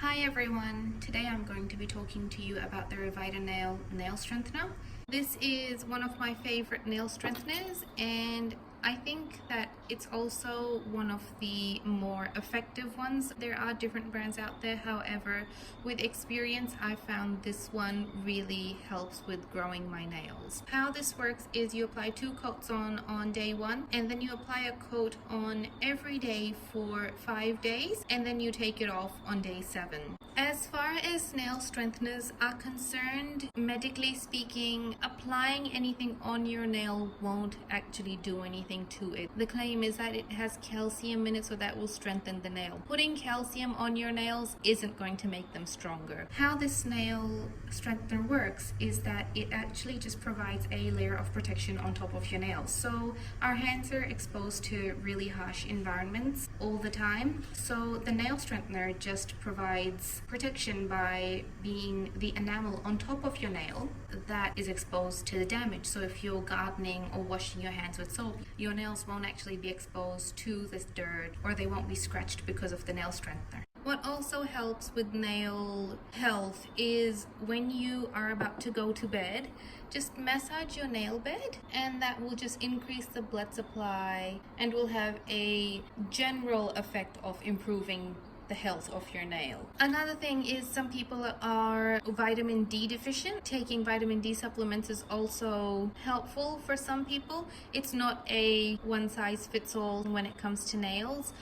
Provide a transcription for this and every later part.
Hi everyone, today I'm going to be talking to you about the Revitanail nail strengthener. This is one of my favorite nail strengtheners, and I think that it's also one of the more effective ones. There are different brands out there, however, with experience I found this one really helps with growing my nails. How this works is you apply 2 coats on day 1, and then you apply a coat on every day for 5 days, and then you take it off on day 7. As far as nail strengtheners are concerned, medically speaking, applying anything on your nail won't actually do anything to it. The claim is that it has calcium in it, so that will strengthen the nail. Putting calcium on your nails isn't going to make them stronger. How this nail strengthener works is that it actually just provides a layer of protection on top of your nails. So our hands are exposed to really harsh environments all the time, so the nail strengthener just provides protection by being the enamel on top of your nail that is exposed to the damage. So if you're gardening or washing your hands with soap, your nails won't actually be exposed to this dirt, or they won't be scratched because of the nail strengthener. What also helps with nail health is when you are about to go to bed, just massage your nail bed, and that will just increase the blood supply and will have a general effect of improving the health of your nail. Another thing is some people are vitamin D deficient. Taking vitamin D supplements is also helpful for some people. It's not a one size fits all when it comes to nails,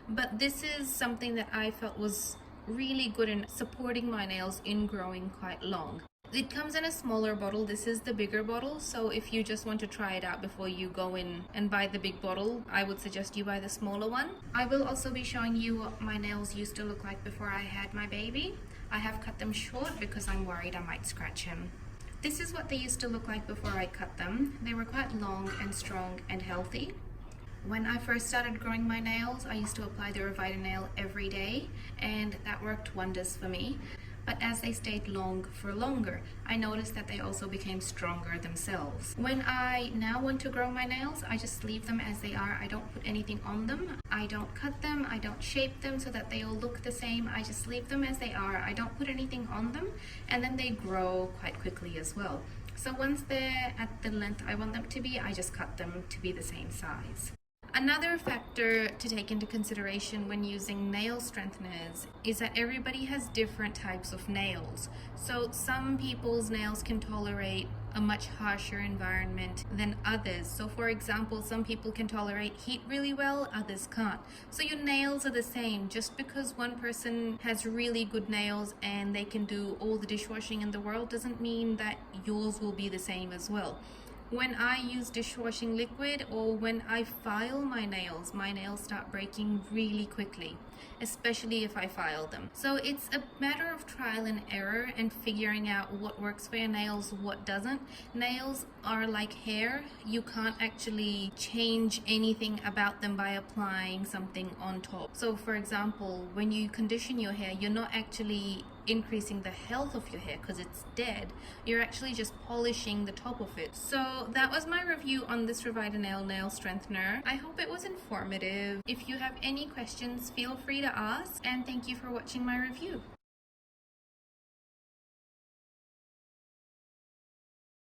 but this is something that I felt was really good in supporting my nails in growing quite long. It comes in a smaller bottle. This is the bigger bottle, so if you just want to try it out before you go in and buy the big bottle, I would suggest you buy the smaller one. I will also be showing you what my nails used to look like before I had my baby. I have cut them short because I'm worried I might scratch him. This is what they used to look like before I cut them. They were quite long and strong and healthy. When I first started growing my nails, I used to apply the Revitanail every day, and that worked wonders for me. But as they stayed long for longer, I noticed that they also became stronger themselves. When I now want to grow my nails, I just leave them as they are. I don't put anything on them. I don't cut them. I don't shape them so that they all look the same. I just leave them as they are. I don't put anything on them, and then they grow quite quickly as well. So once they're at the length I want them to be, I just cut them to be the same size. Another factor to take into consideration when using nail strengtheners is that everybody has different types of nails. So some people's nails can tolerate a much harsher environment than others. So for example, some people can tolerate heat really well, others can't. So your nails are the same. Just because one person has really good nails and they can do all the dishwashing in the world doesn't mean that yours will be the same as well. When I use dishwashing liquid or when I file my nails start breaking really quickly, especially if I file them. So it's a matter of trial and error and figuring out what works for your nails, what doesn't. Nails are like hair. You can't actually change anything about them by applying something on top. So for example, when you condition your hair, you're not actually increasing the health of your hair because it's dead. You're actually just polishing the top of it. So that was my review on this Revitanail nail strengthener. I hope it was informative. If you have any questions, feel free to ask, and thank you for watching my review.